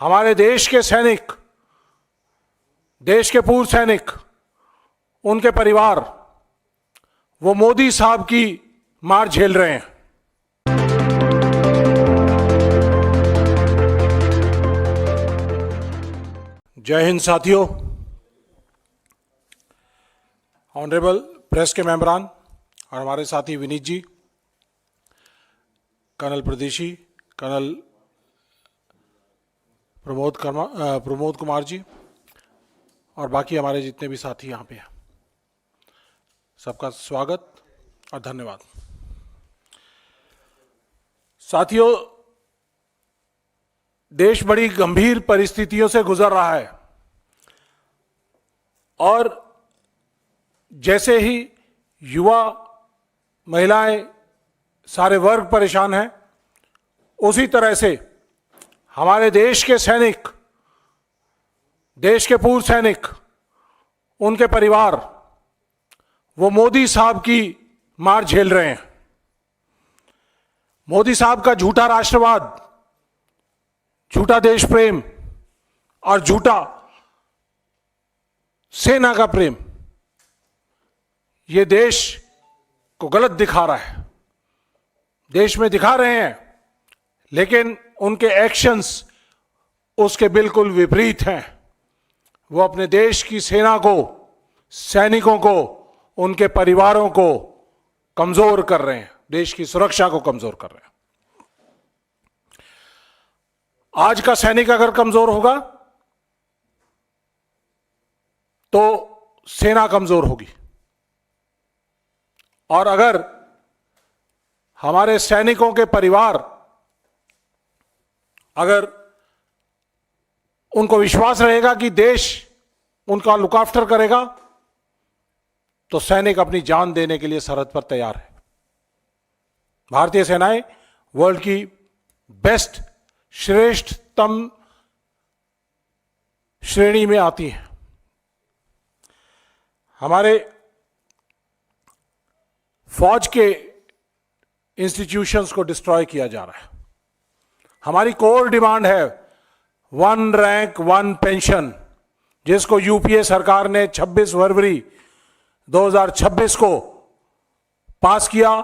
हमारे देश के सैनिक, देश के पूर्व सैनिक, उनके परिवार, वो मोदी साहब की मार झेल रहे हैं। जय हिंद साथियों, ऑनरेबल प्रेस के मेंबरान और हमारे साथी विनीत जी, कर्नल प्रदेशी, कर्नल प्रमोद कुमार जी और बाकी हमारे जितने भी साथी यहाँ पे हैं, सबका स्वागत और धन्यवाद। साथियों, देश बड़ी गंभीर परिस्थितियों से गुजर रहा है और जैसे ही युवा, महिलाएं, सारे वर्ग परेशान हैं, उसी तरह से हमारे देश के सैनिक, देश के पूर्व सैनिक, उनके परिवार, वो मोदी साहब की मार झेल रहे हैं। मोदी साहब का झूठा राष्ट्रवाद, झूठा देश प्रेम और झूठा सेना का प्रेम, ये देश को गलत दिखा रहा है। देश में दिखा रहे हैं, लेकिन उनके एक्शंस उसके बिल्कुल विपरीत हैं। वो अपने देश की सेना को, सैनिकों को, उनके परिवारों को कमजोर कर रहे हैं, देश की सुरक्षा को कमजोर कर रहे हैं। आज का सैनिक अगर कमजोर होगा तो सेना कमजोर होगी, और अगर हमारे सैनिकों के परिवार, अगर उनको विश्वास रहेगा कि देश उनका लुक आफ्टर करेगा, तो सैनिक अपनी जान देने के लिए सरहद पर तैयार है। भारतीय सेनाएं वर्ल्ड की बेस्ट, श्रेष्ठतम श्रेणी में आती हैं। हमारे फौज के इंस्टीट्यूशंस को डिस्ट्रॉय किया जा रहा है। हमारी कोर डिमांड है 1 रैंक 1 पेंशन, जिसको यूपीए सरकार ने 26 फरवरी 2026 को पास किया।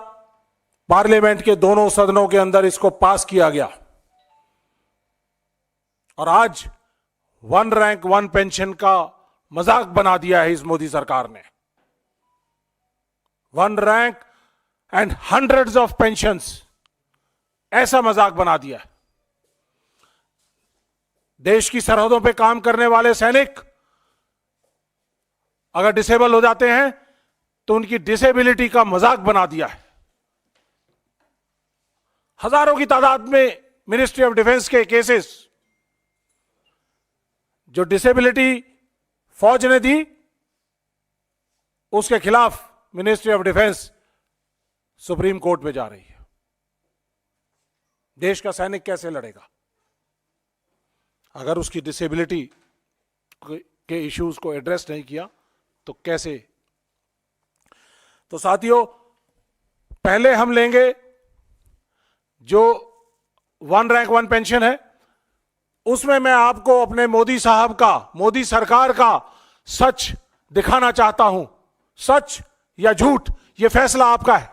पार्लियामेंट के दोनों सदनों के अंदर इसको पास किया गया और आज 1 रैंक 1 पेंशन का मजाक बना दिया है इस मोदी सरकार ने। 1 rank and hundreds of pensions, ऐसा मजाक बना दिया है। देश की सरहदों पे काम करने वाले सैनिक अगर डिसेबल हो जाते हैं तो उनकी डिसेबिलिटी का मजाक बना दिया है। हजारों की तादाद में मिनिस्ट्री ऑफ डिफेंस के केसेस जो डिसेबिलिटी फौज ने दी, उसके खिलाफ ministry of defence supreme court में जा रही है। देश का सैनिक कैसे लड़ेगा अगर उसकी डिसेबिलिटी के इश्यूज को एड्रेस नहीं किया तो कैसे? तो साथियों, पहले हम लेंगे जो 1 रैंक 1 पेंशन है, उसमें मैं आपको अपने मोदी साहब का, मोदी सरकार का सच दिखाना चाहता हूं। सच या झूठ, यह फैसला आपका है।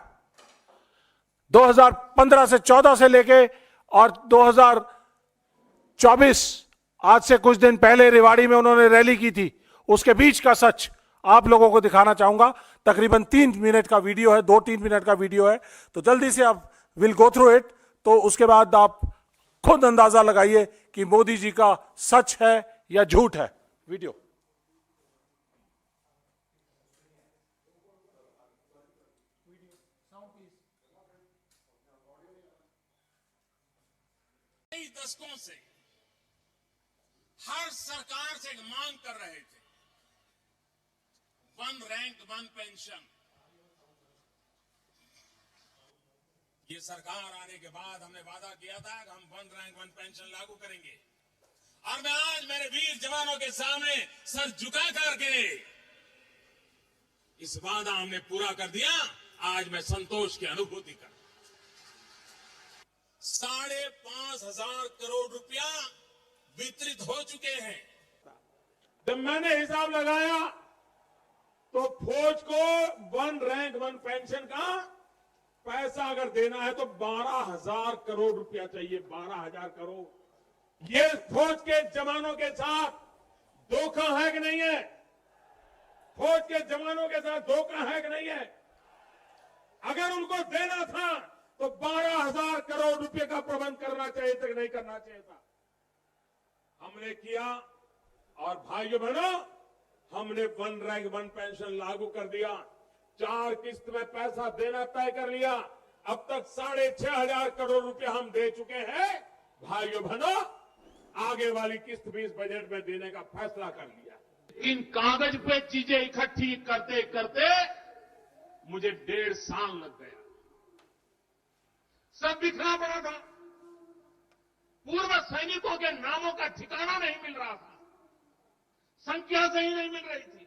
2015 से 14 से लेके और 2024, आज से कुछ दिन पहले रेवाड़ी में उन्होंने रैली की थी, उसके बीच का सच आप लोगों को दिखाना चाहूंगा। तकरीबन 3 मिनट का वीडियो है, 2-3 मिनट का वीडियो है, तो जल्दी से आप विल गो थ्रू इट। तो उसके बाद आप खुद अंदाजा लगाइए कि मोदी जी का सच है या झूठ है। वीडियो कई दशकों से हर सरकार से मांग कर रहे थे 1 रैंक 1 पेंशन। ये सरकार आने के बाद हमने वादा किया था कि हम 1 रैंक 1 पेंशन लागू करेंगे, और मैं आज मेरे वीर जवानों के सामने सर झुका करके इस वादा हमने पूरा कर दिया। आज मैं संतोष की अनुभूति कर 5,500 करोड़ रुपया वितरित हो चुके हैं। जब मैंने हिसाब लगाया तो फौज को 1 रैंक 1 पेंशन का पैसा अगर देना है तो 12,000 करोड़ रुपया चाहिए। 12,000 करोड़। ये फौज के जवानों के साथ धोखा है कि नहीं है? फौज के जवानों के साथ धोखा है कि नहीं है? अगर उनको देना था तो 12,000 करोड़ रुपए का प्रबंध करना चाहिए था कि नहीं करना चाहिए था? हमने किया। और भाइयों बहनों, हमने 1 रैंक 1 पेंशन लागू कर दिया। 4 किस्त में पैसा देना तय कर लिया। अब तक 6,500 करोड़ रुपए हम दे चुके हैं। भाइयों बहनों, आगे वाली किस्त भी इस बजट में देने का फैसला कर लिया। इन कागज पे चीजें इकट्ठी करते करते मुझे 1.5 साल लग गया। सब बिखरा पड़ा था। पूर्व सैनिकों के नामों का ठिकाना नहीं मिल रहा था। संख्या सही नहीं मिल रही थी।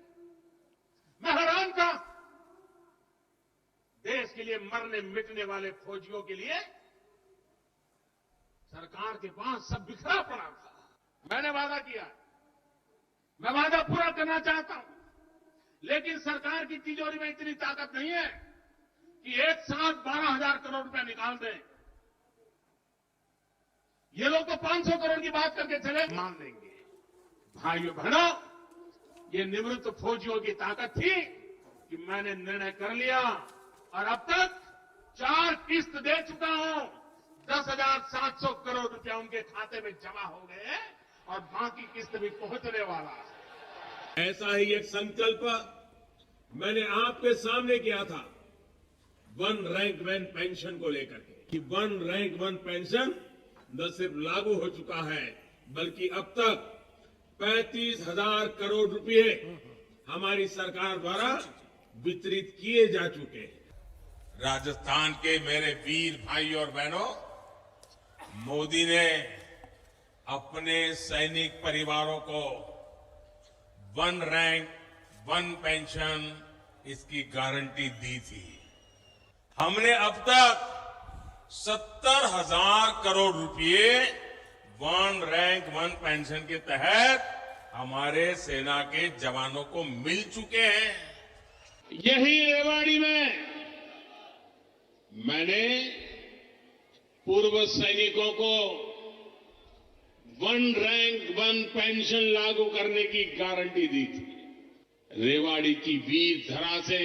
मैं हैरान था। देश के लिए मरने मिटने वाले फौजियों के लिए सरकार के पास सब बिखरा पड़ा था। मैंने वादा किया, मैं वादा पूरा करना चाहता हूं, लेकिन सरकार की तिजोरी में इतनी ताकत नहीं है कि एक साथ 12,000 करोड़ रुपया निकाल दें। ये लोग तो 500 करोड़ की बात करके चले, मान लेंगे। भाइयों बहनों, ये निवृत्त फौजियों की ताकत थी कि मैंने निर्णय कर लिया और अब तक 4 किस्त दे चुका हूं। 10,700 करोड़ रुपया उनके खाते में जमा हो गए और बाकी किस्त भी पहुंचने वाला है। ऐसा ही एक संकल्प मैंने आपके सामने किया था 1 रैंक 1 पेंशन को लेकर के, कि 1 रैंक 1 पेंशन न सिर्फ लागू हो चुका है, बल्कि अब तक 35,000 करोड़ रुपए हमारी सरकार द्वारा वितरित किए जा चुके हैं। राजस्थान के मेरे वीर भाई और बहनों, मोदी ने अपने सैनिक परिवारों को 1 रैंक 1 पेंशन इसकी गारंटी दी थी। हमने अब तक 70,000 करोड़ रुपए 1 रैंक 1 पेंशन के तहत हमारे सेना के जवानों को मिल चुके हैं। यही रेवाड़ी में मैंने पूर्व सैनिकों को 1 रैंक 1 पेंशन लागू करने की गारंटी दी थी। रेवाड़ी की वीर धरा से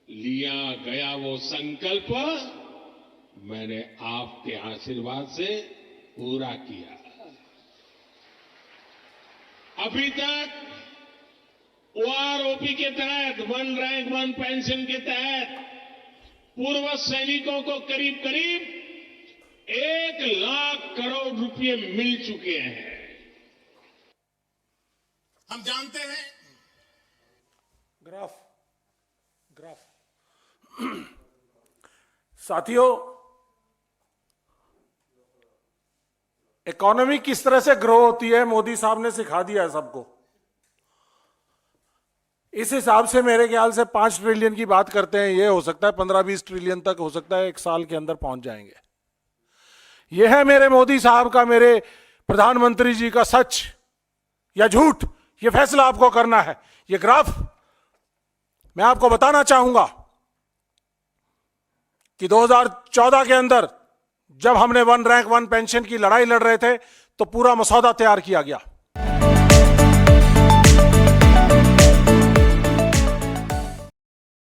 लिया गया वो संकल्प मैंने आपके आशीर्वाद से पूरा किया। अभी तक ओआरओपी के तहत 1 रैंक 1 पेंशन के तहत पूर्व सैनिकों को करीब करीब 1 लाख करोड़ रुपए मिल चुके हैं। हम जानते हैं ग्राफ साथियों, इकोनॉमी किस तरह से ग्रो होती है मोदी साहब ने सिखा दिया है सबको। इस हिसाब से मेरे ख्याल से 5 ट्रिलियन की बात करते हैं, ये हो सकता है 15-20 ट्रिलियन तक हो सकता है 1 साल के अंदर पहुंच जाएंगे। यह है मेरे मोदी साहब का, मेरे प्रधानमंत्री जी का सच या झूठ, यह फैसला आपको करना है। यह ग्राफ मैं आपको बताना चाहूंगा कि 2014 के अंदर जब हमने 1 रैंक 1 पेंशन की लड़ाई लड़ रहे थे तो पूरा मसौदा तैयार किया गया।